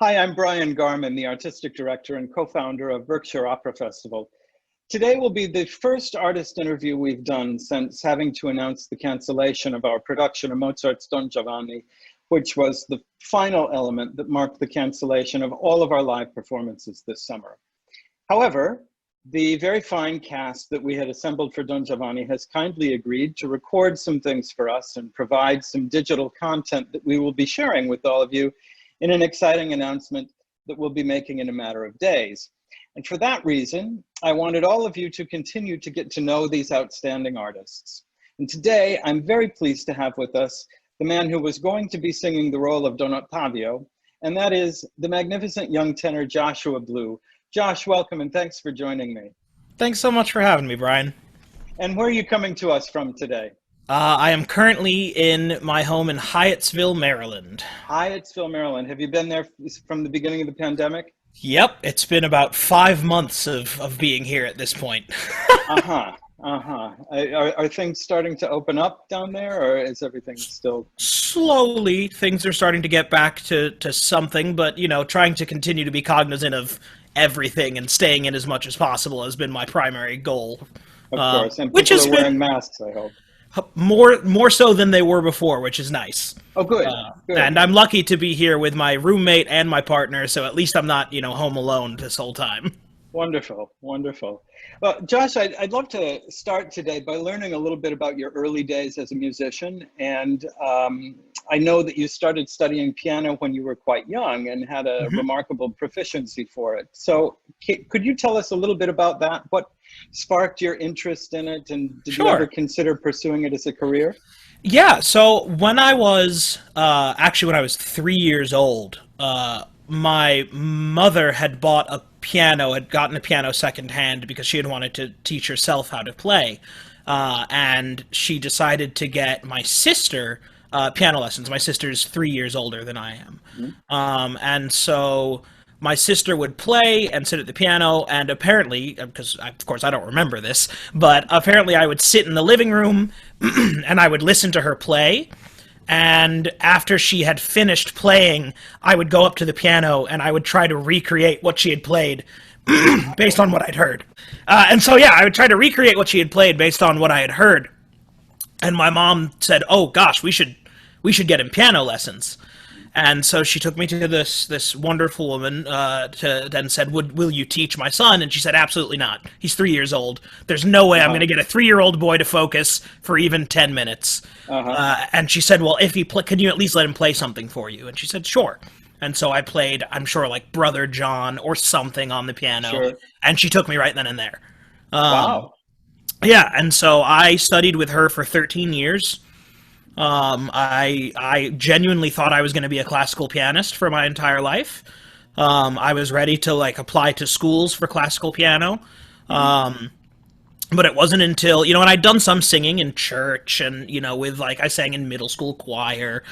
Hi, I'm Brian Garman, the artistic director and co-founder of Berkshire Opera Festival. Today will be the first artist interview we've done since having to announce the cancellation of our production of Mozart's Don Giovanni, which was the final element that marked the cancellation of all of our live performances this summer. However, the very fine cast that we had assembled for Don Giovanni has kindly agreed to record some things for us and provide some digital content that we will be sharing with all of you in an exciting announcement that we'll be making in a matter of days. And for that reason, I wanted all of you to continue to get to know these outstanding artists. And today, I'm very pleased to have with us the man who was going to be singing the role of Don Ottavio, and that is the magnificent young tenor Joshua Blue. Josh, welcome and thanks for joining me. Thanks so much for having me, Brian. And where are you coming to us from today? I am currently in my home in Hyattsville, Maryland. Hyattsville, Maryland. Have you been there from the beginning of the pandemic? Yep, it's been about 5 months of being here at this point. Are things starting to open up down there, or is everything still? Slowly, things are starting to get back to something, but, trying to continue to be cognizant of everything and staying in as much as possible has been my primary goal. Of course, and which people has are wearing been masks, I hope. more so than they were before, which is nice. Oh, good. Good. And I'm lucky to be here with my roommate and my partner, so at least I'm not, home alone this whole time. Wonderful, wonderful. Well, Josh, I'd love to start today by learning a little bit about your early days as a musician. And I know that you started studying piano when you were quite young and had a remarkable proficiency for it. So could you tell us a little bit about that? What sparked your interest in it? And did you ever consider pursuing it as a career? Yeah, so when I was, when I was 3 years old, my mother had bought a piano, had gotten a piano secondhand because she had wanted to teach herself how to play. And she decided to get my sister piano lessons. My sister's 3 years older than I am. And so my sister would play and sit at the piano, and apparently, because of course I don't remember this, but apparently I would sit in the living room and I would listen to her play. And after she had finished playing, I would go up to the piano and I would try to recreate what she had played based on what I'd heard. I would try to recreate what she had played based on what I had heard. And my mom said, "Oh gosh, we should get him piano lessons." And so she took me to this wonderful woman and said, "Will you teach my son?" And she said, "Absolutely not. He's 3 years old. There's no way I'm going to get a 3-year-old boy to focus for even 10 minutes." And she said, "Well, if he can you at least let him play something for you?" And she said, "Sure." And so I played, I'm sure, like Brother John or something on the piano. Sure. And she took me right then and there. Wow. Yeah, and so I studied with her for 13 years. I genuinely thought I was going to be a classical pianist for my entire life. I was ready to apply to schools for classical piano. But it wasn't until, and I'd done some singing in church and, I sang in middle school choir.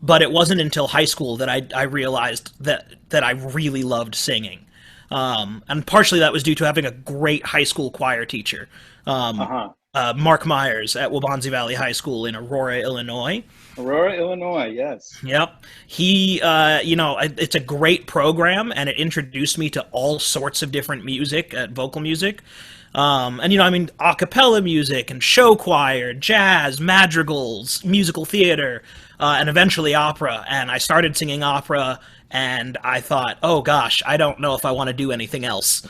But it wasn't until high school that I realized that I really loved singing. And partially that was due to having a great high school choir teacher. Mark Myers at Waubonsee Valley High School in Aurora, Illinois. Aurora, Illinois, yes. Yep. He, it's a great program, and it introduced me to all sorts of different music, vocal music. A cappella music and show choir, jazz, madrigals, musical theater, and eventually opera. And I started singing opera, and I thought, oh gosh, I don't know if I want to do anything else.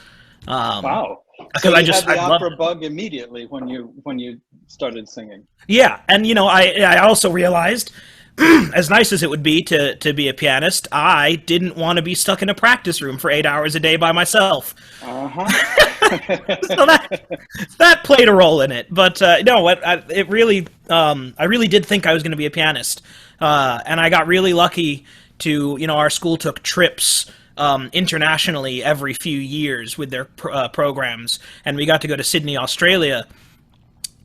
Wow. Because so you I just had the I opera bug immediately when you started singing. Yeah, and I also realized, as nice as it would be to be a pianist, I didn't want to be stuck in a practice room for 8 hours a day by myself. So that played a role in it. But I really did think I was going to be a pianist, and I got really lucky to our school took trips internationally every few years with their programs, and we got to go to Sydney, Australia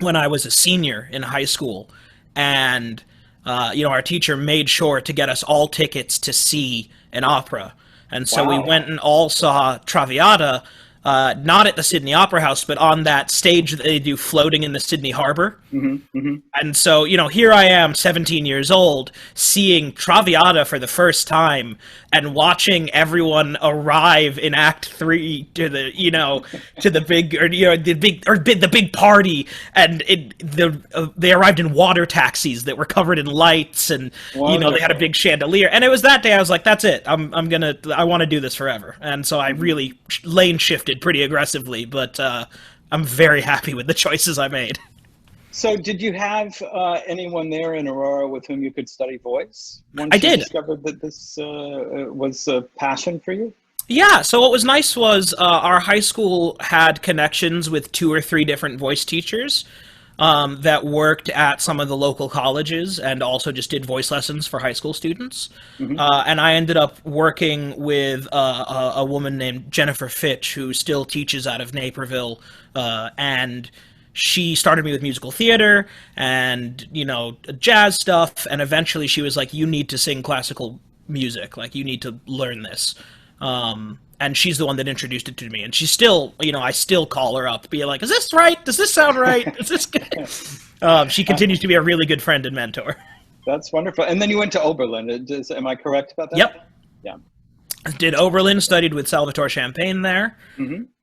when I was a senior in high school, and our teacher made sure to get us all tickets to see an opera, and so we went and all saw Traviata not at the Sydney Opera House, but on that stage that they do floating in the Sydney Harbor. And so, here I am, 17 years old, seeing Traviata for the first time and watching everyone arrive in Act 3 to the, to the big, the big party. And they arrived in water taxis that were covered in lights, and, they had a big chandelier. And it was that day I was like, that's it. I want to do this forever. And so I really lane shifted pretty aggressively, but I'm very happy with the choices I made. So did you have anyone there in Aurora with whom you could study voice? Once I did. You discovered that this was a passion for you? Yeah, so what was nice was our high school had connections with 2 or 3 different voice teachers that worked at some of the local colleges and also just did voice lessons for high school students. And I ended up working with a woman named Jennifer Fitch, who still teaches out of Naperville, and she started me with musical theater and, jazz stuff, and eventually she was like, you need to sing classical music, like, you need to learn this. And she's the one that introduced it to me, and she's still, I still call her up, be like, is this right? Does this sound right? Is this good? She continues to be a really good friend and mentor. That's wonderful. And then you went to Oberlin. Am I correct about that? Yep. Yeah. Did Oberlin, studied with Salvatore Champagne there.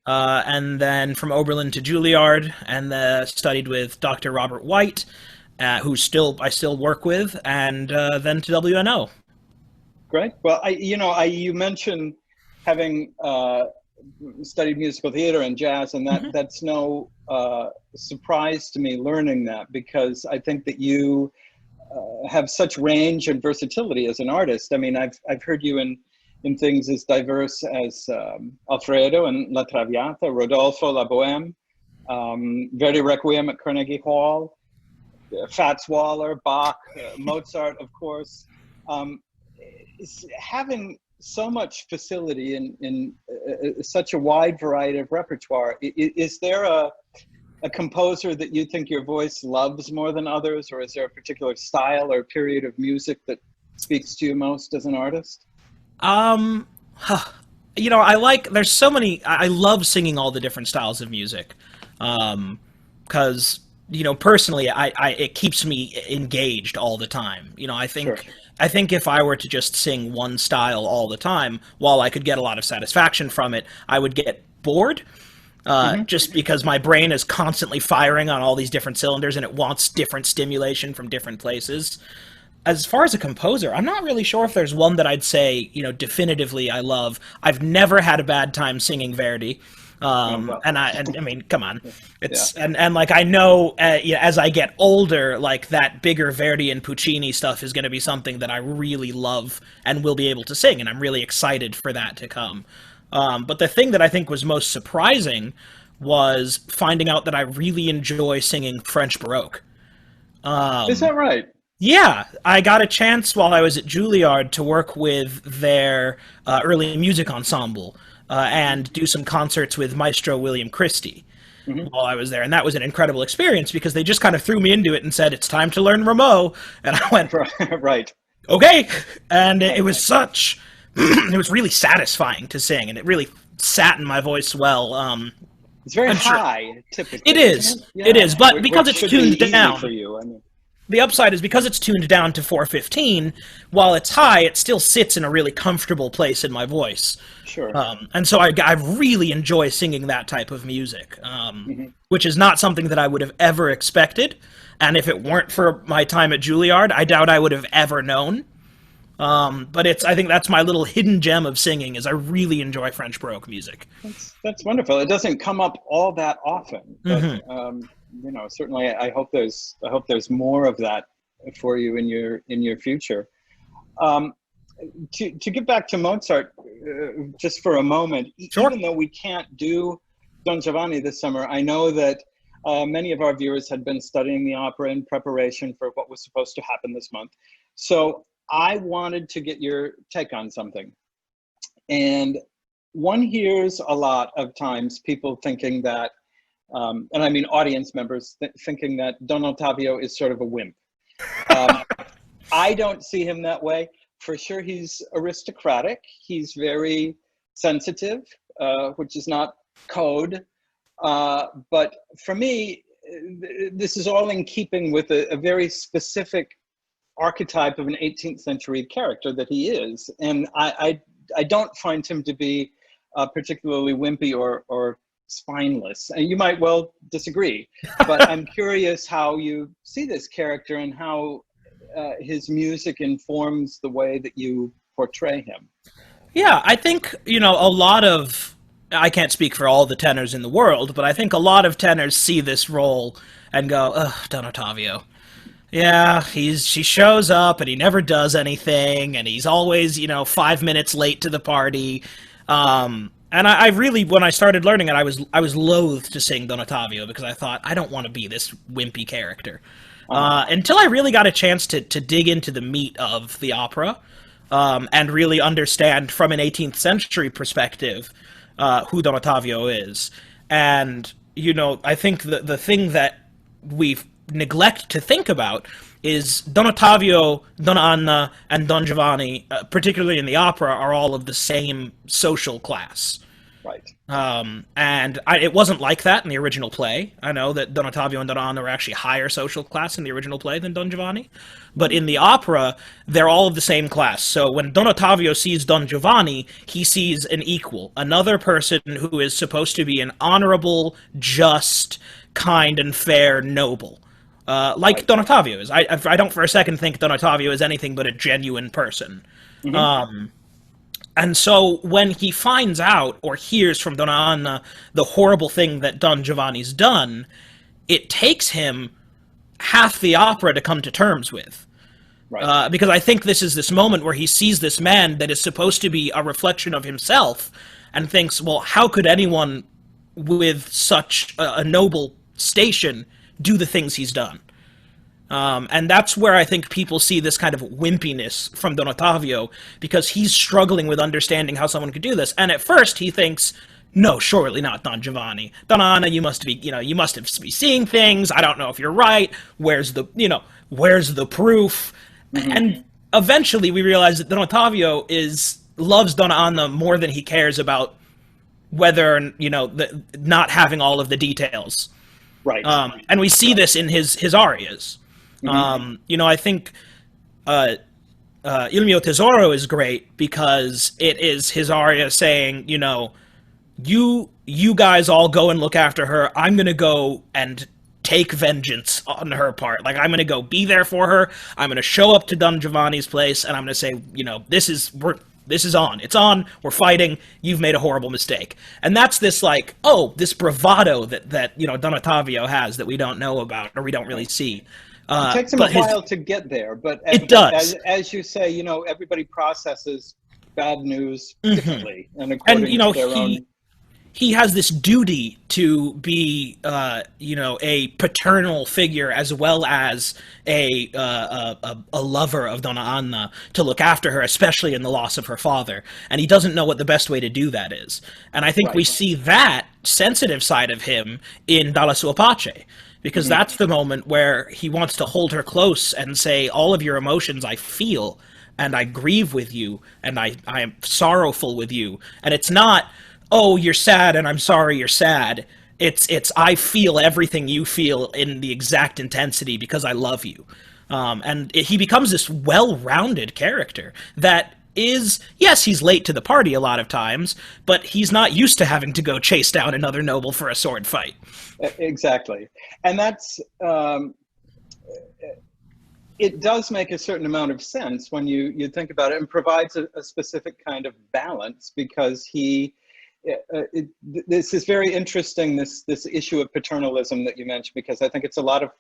And then from Oberlin to Juilliard, and studied with Dr. Robert White, who I still work with, and then to WNO. Great. Well, you mentioned having studied musical theater and jazz, and that's no surprise to me learning that, because I think that you have such range and versatility as an artist. I mean, I've heard you in things as diverse as Alfredo and La Traviata, Rodolfo, La Boheme, Verdi Requiem at Carnegie Hall, Fats Waller, Bach, Mozart, of course. Having so much facility in such a wide variety of repertoire, is there a composer that you think your voice loves more than others, or is there a particular style or period of music that speaks to you most as an artist? There's so many, I love singing all the different styles of music. Cause, personally, it keeps me engaged all the time. I think if I were to just sing one style all the time, while I could get a lot of satisfaction from it, I would get bored. Just because my brain is constantly firing on all these different cylinders and it wants different stimulation from different places. As far as a composer, I'm not really sure if there's one that I'd say, definitively I love. I've never had a bad time singing Verdi. And I mean, come on, and like, I know, as I get older, like, that bigger Verdi and Puccini stuff is going to be something that I really love and will be able to sing. And I'm really excited for that to come. But the thing that I think was most surprising was finding out that I really enjoy singing French Baroque. Is that right? Yeah, I got a chance while I was at Juilliard to work with their early music ensemble and do some concerts with Maestro William Christie while I was there. And that was an incredible experience because they just kind of threw me into it and said, it's time to learn Rameau. And I went, right. Okay. And it was it was really satisfying to sing, and it really sat in my voice well. It's very high, typically. It is. Yeah. It is, but because it's tuned down. For you, I mean. The upside is because it's tuned down to 415, while it's high, it still sits in a really comfortable place in my voice. Sure. And so I really enjoy singing that type of music, which is not something that I would have ever expected. And if it weren't for my time at Juilliard, I doubt I would have ever known. But I think that's my little hidden gem of singing, is I really enjoy French Baroque music. That's wonderful. It doesn't come up all that often, but certainly I hope there's more of that for you in your future. To get back to Mozart just for a moment, sure. Even though we can't do Don Giovanni this summer, I know that many of our viewers had been studying the opera in preparation for what was supposed to happen this month. So I wanted to get your take on something. And one hears a lot of times people thinking that, and I mean audience members thinking that Don Ottavio is sort of a wimp. I don't see him that way. For sure, he's aristocratic. He's very sensitive, which is not code. But for me, this is all in keeping with a very specific archetype of an 18th century character that he is. And I don't find him to be particularly wimpy or spineless. And you might well disagree, but I'm curious how you see this character and how his music informs the way that you portray him. Yeah, I think, a lot of, I can't speak for all the tenors in the world, but I think a lot of tenors see this role and go, ugh, Don Ottavio. Yeah, she shows up and he never does anything, and he's always, 5 minutes late to the party. And I really, when I started learning it, I was loath to sing Don Ottavio because I thought, I don't want to be this wimpy character. Until I really got a chance to dig into the meat of the opera, and really understand from an 18th century perspective who Don Ottavio is. And, I think the thing that we neglect to think about is Don Ottavio, Donna Anna, and Don Giovanni, particularly in the opera, are all of the same social class. Right. And it wasn't like that in the original play. I know that Don Ottavio and Donna Anna were actually higher social class in the original play than Don Giovanni. But in the opera, they're all of the same class. So when Don Ottavio sees Don Giovanni, he sees an equal, another person who is supposed to be an honorable, just, kind, and fair noble. Like Don Ottavio is. I don't for a second think Don Ottavio is anything but a genuine person. Mm-hmm. And so when he finds out or hears from Donna Anna the horrible thing that Don Giovanni's done, it takes him half the opera to come to terms with. Right. Because I think this is this moment where he sees this man that is supposed to be a reflection of himself and thinks, well, how could anyone with such a noble station do the things he's done? And that's where I think people see this kind of wimpiness from Don Ottavio, because he's struggling with understanding how someone could do this. And at first he thinks, no, surely not Don Giovanni. Donna Anna, you must be seeing things. I don't know if you're right. Where's the proof? Mm-hmm. And eventually we realize that Don Ottavio loves Donna Anna more than he cares about whether, not having all of the details. Right. And we see this in his arias. Mm-hmm. I think Il mio tesoro is great because it is his aria saying, you guys all go and look after her. I'm going to go and take vengeance on her part. Like, I'm going to go be there for her. I'm going to show up to Don Giovanni's place, and I'm going to say, this is on. It's on. We're fighting. You've made a horrible mistake. And that's this, this bravado that Don Ottavio has that we don't know about or we don't really see. It takes him a while to get there, but it does. As you say, everybody processes bad news differently, and according to their own. He has this duty to be, a paternal figure as well as a lover of Donna Anna, to look after her, especially in the loss of her father. And he doesn't know what the best way to do that is. And I think we see that sensitive side of him in Dalla sua pace, because that's the moment where he wants to hold her close and say, all of your emotions I feel, and I grieve with you, and I am sorrowful with you. And it's not, oh, you're sad and I'm sorry you're sad. It's I feel everything you feel in the exact intensity because I love you. And he becomes this well-rounded character that is, yes, he's late to the party a lot of times, but he's not used to having to go chase down another noble for a sword fight. Exactly. And that's, it does make a certain amount of sense when you think about it, and provides a specific kind of balance, because this is very interesting, this issue of paternalism that you mentioned, because I think it's a lot of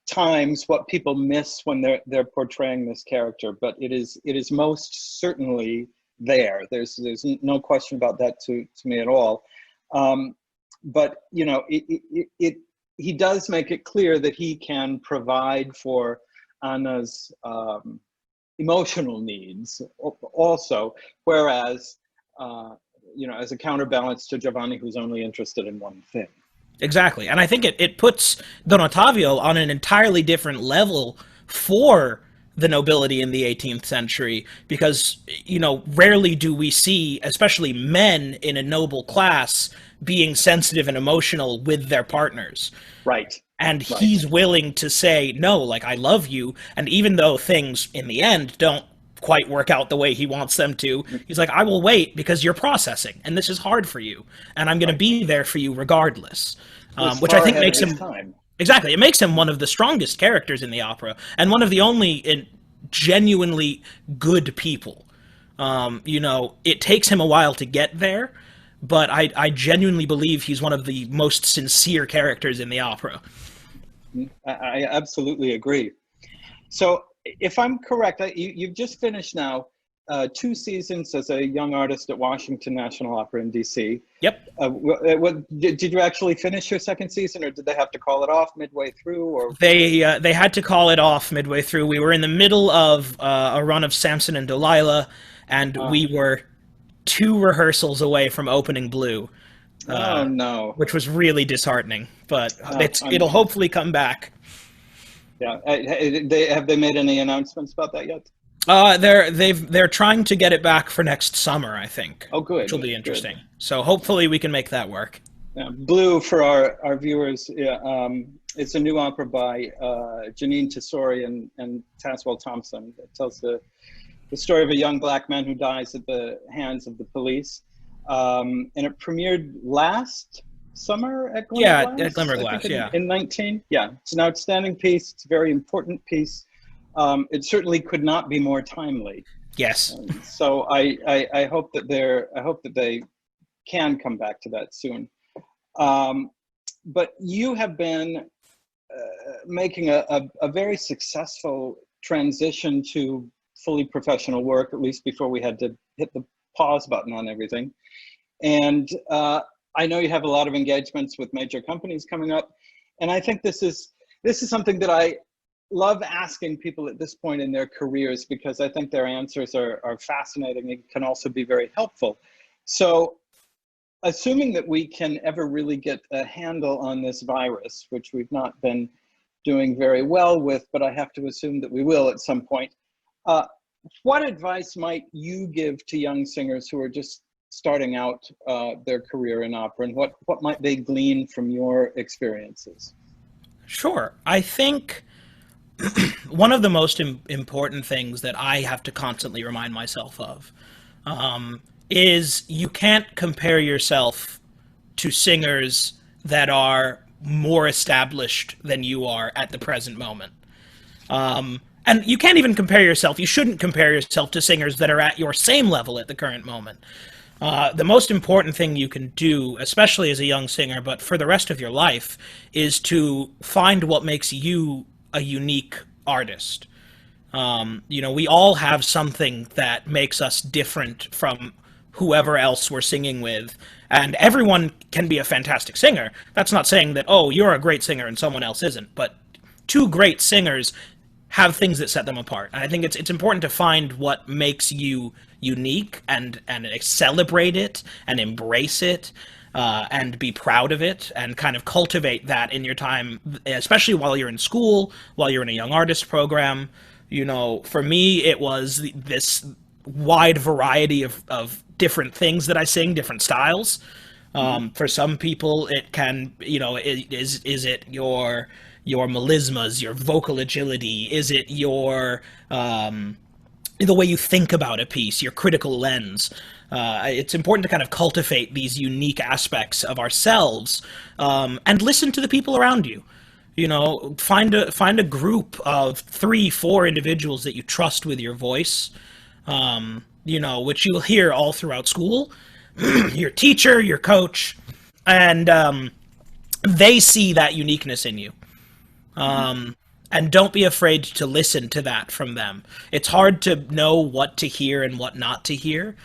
times what people miss when they're portraying this character, but it is most certainly there. There's no question about that to me at all. But he does make it clear that he can provide for Anna's emotional needs also, whereas as a counterbalance to Giovanni, who's only interested in one thing. Exactly. And I think it puts Don Ottavio on an entirely different level for the nobility in the 18th century, because, rarely do we see, especially men in a noble class, being sensitive and emotional with their partners. Right. And Right. he's willing to say, no, like, I love you. And even though things in the end don't quite work out the way he wants them to, he's like, I will wait because you're processing and this is hard for you. And I'm going to be there for you regardless. Which I think makes him, time. exactly, it makes him one of the strongest characters in the opera and one of the only genuinely good people. You know, it takes him a while to get there, but I genuinely believe he's one of the most sincere characters in the opera. I absolutely agree. So if I'm correct, you've just finished now 2 seasons as a young artist at Washington National Opera in DC. Yep. Did you actually finish your 2nd season, or did they have to call it off midway through? Or they had to call it off midway through. We were in the middle of a run of Samson and Delilah, and we were 2 rehearsals away from opening Blue. Oh no! Which was really disheartening, but it'll hopefully come back. Yeah, have they made any announcements about that yet? They're trying to get it back for next summer, I think. Oh, good. Which will be interesting. Good. So hopefully we can make that work. Yeah, Blue, for our viewers, it's a new opera by Janine Tesori and Taswell Thompson. It tells the story of a young black man who dies at the hands of the police. And it premiered last summer at Glimmerglass? Yeah, at Glimmerglass, yeah. In 19? Yeah, it's an outstanding piece. It's a very important piece. It certainly could not be more timely. Yes. So I hope that they can come back to that soon. But you have been making a very successful transition to fully professional work, at least before we had to hit the pause button on everything. And I know you have a lot of engagements with major companies coming up. And I think this is something that I love asking people at this point in their careers, because I think their answers are fascinating and can also be very helpful. So assuming that we can ever really get a handle on this virus, which we've not been doing very well with, but I have to assume that we will at some point, what advice might you give to young singers who are just starting out their career in opera, and what might they glean from your experiences? Sure. I think one of the most important things that I have to constantly remind myself of is you can't compare yourself to singers that are more established than you are at the present moment. And you can't even compare yourself, you shouldn't compare yourself to singers that are at your same level at the current moment. The most important thing you can do, especially as a young singer, but for the rest of your life, is to find what makes you a unique artist. You know, we all have something that makes us different from whoever else we're singing with, and everyone can be a fantastic singer. That's not saying that, oh, you're a great singer and someone else isn't, but 2 great singers have things that set them apart. And I think it's important to find what makes you unique and celebrate it and embrace it and be proud of it and kind of cultivate that in your time, especially while you're in school, while you're in a young artist program. You know, for me, it was this wide variety of different things that I sing, different styles. For some people, it can, you know, is it your melismas, your vocal agility? Is it your the way you think about a piece, your critical lens? It's important to kind of cultivate these unique aspects of ourselves and listen to the people around you. You know, find a group of 3-4 individuals that you trust with your voice. You know, which you'll hear all throughout school, your teacher, your coach, and they see that uniqueness in you. And don't be afraid to listen to that from them. It's hard to know what to hear and what not to hear,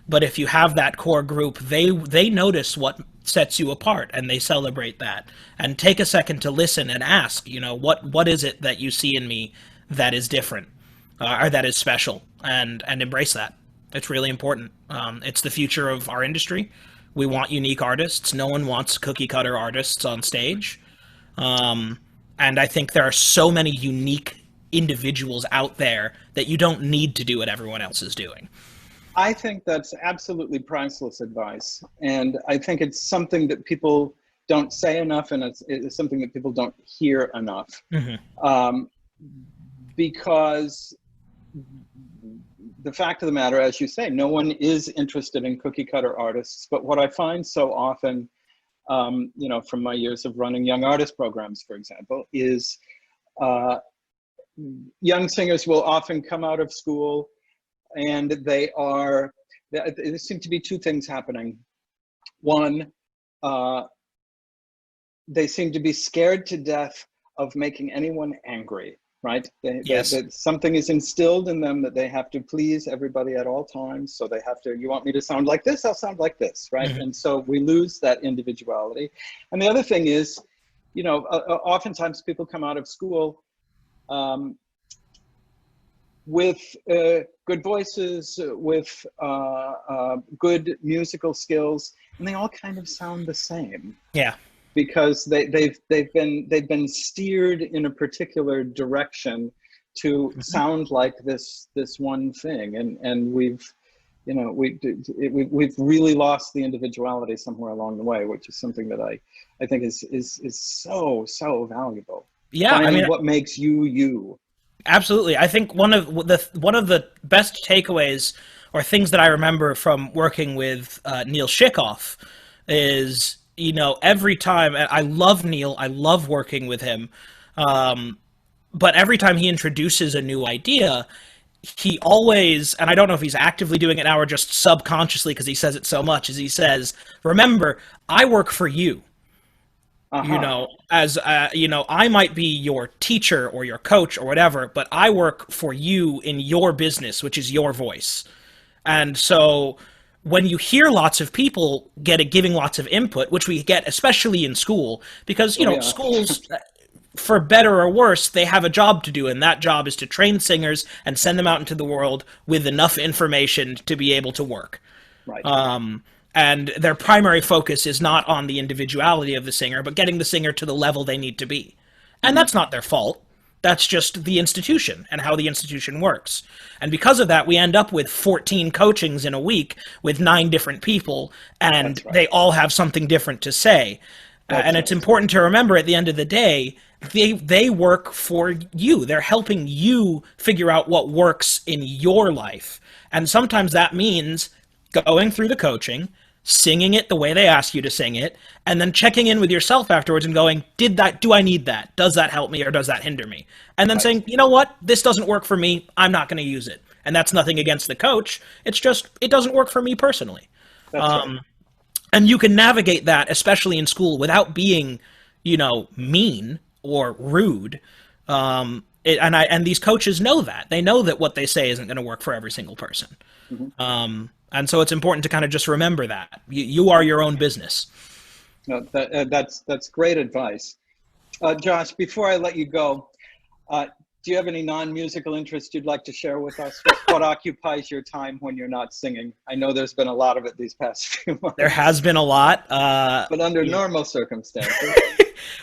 but if you have that core group, they notice what sets you apart, and they celebrate that. And take a second to listen and ask, you know, what is it that you see in me that is different, or that is special, and embrace that. It's really important. It's the future of our industry. We want unique artists. No one wants cookie-cutter artists on stage. And I think there are so many unique individuals out there that you don't need to do what everyone else is doing. I think that's absolutely priceless advice. And I think it's something that people don't say enough, and it's something that people don't hear enough. Um, because the fact of the matter, as you say, no one is interested in cookie cutter artists. But what I find so often, you know, from my years of running young artist programs, for example, is young singers will often come out of school and there seem to be two things happening. One, they seem to be scared to death of making anyone angry, right? Yes. Something is instilled in them that they have to please everybody at all times. So they have to, you want me to sound like this, I'll sound like this, right? And so we lose that individuality. And the other thing is, you know, oftentimes people come out of school with good voices, with good musical skills, and they all kind of sound the same. Yeah. Because they've been steered in a particular direction to sound like this one thing, and we've really lost the individuality somewhere along the way, which is something that I think is so valuable. Yeah, Finding I mean, what makes you. Absolutely. I think one of the best takeaways or things that I remember from working with Neil Shikoff is, you know, every time, I love Neil, I love working with him, but every time he introduces a new idea, he always, and I don't know if he's actively doing it now or just subconsciously because he says it so much, is he says, remember, I work for you. You know, as you know, I might be your teacher or your coach or whatever, but I work for you in your business, which is your voice. And so when you hear lots of people giving lots of input, which we get especially in school, because, you know, schools, for better or worse, they have a job to do, and that job is to train singers and send them out into the world with enough information to be able to work. Right. And their primary focus is not on the individuality of the singer, but getting the singer to the level they need to be. And that's not their fault. That's just the institution and how the institution works. And because of that, we end up with 14 coachings in a week with 9 different people, and they all have something different to say. And it's important to remember at the end of the day, they work for you. They're helping you figure out what works in your life. And sometimes that means going through the coaching, singing it the way they ask you to sing it, and then checking in with yourself afterwards and going, do I need that? Does that help me or does that hinder me? And then saying, you know what? This doesn't work for me. I'm not going to use it. And that's nothing against the coach. It's just, it doesn't work for me personally. And you can navigate that, especially in school, without being, you know, mean or rude. And these coaches know that. They know that what they say isn't going to work for every single person. And so it's important to kind of just remember that. You are your own business. No, that's great advice. Josh, before I let you go, do you have any non-musical interests you'd like to share with us? What occupies your time when you're not singing? I know there's been a lot of it these past few months. There has been a lot. But under normal circumstances.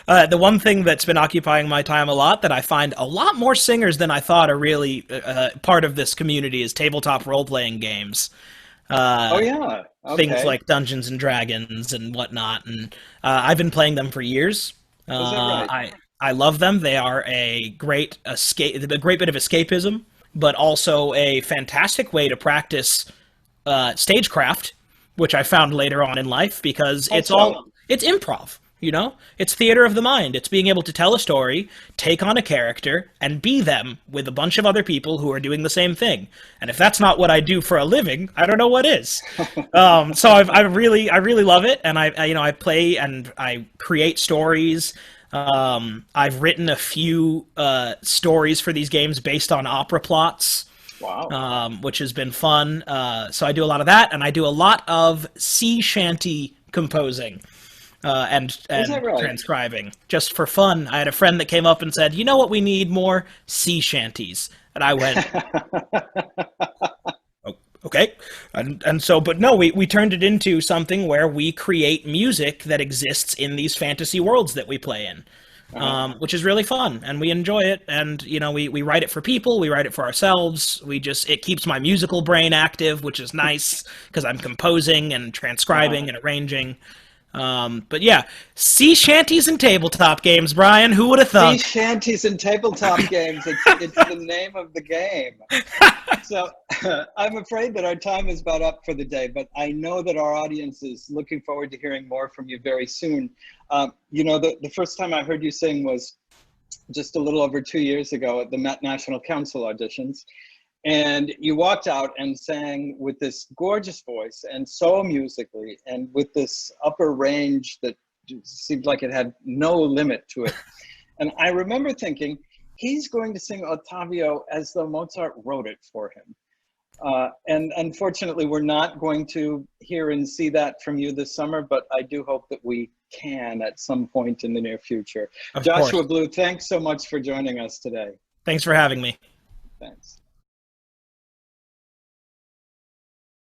The one thing that's been occupying my time a lot that I find a lot more singers than I thought are really part of this community is tabletop role-playing games. Things like Dungeons and Dragons and whatnot, and I've been playing them for years. Is that right? I love them. They are a great bit of escapism, but also a fantastic way to practice stagecraft, which I found later on in life because it's improv. You know, it's theater of the mind. It's being able to tell a story, take on a character, and be them with a bunch of other people who are doing the same thing. And if that's not what I do for a living, I don't know what is. So I really love it, and I play and I create stories. I've written a few stories for these games based on opera plots. Wow. Which has been fun. So I do a lot of that, and I do a lot of sea shanty composing. And transcribing, just for fun. I had a friend that came up and said, you know what we need more? Sea shanties. And I went, okay. And so, but no, we turned it into something where we create music that exists in these fantasy worlds that we play in. which is really fun, and we enjoy it. And you know, we write it for people, we write it for ourselves. It keeps my musical brain active, which is nice because I'm composing and transcribing and arranging. But yeah, sea shanties and tabletop games, Brian. Who would have thought? Sea shanties and tabletop games. It's the name of the game. So I'm afraid that our time is about up for the day, but I know that our audience is looking forward to hearing more from you very soon. You know, the first time I heard you sing was just a little over 2 years ago at the Met National Council auditions. And you walked out and sang with this gorgeous voice and so musically and with this upper range that seemed like it had no limit to it. And I remember thinking, he's going to sing Ottavio as though Mozart wrote it for him. And unfortunately, we're not going to hear and see that from you this summer, but I do hope that we can at some point in the near future. Joshua Blue, thanks so much for joining us today. Thanks for having me. Thanks.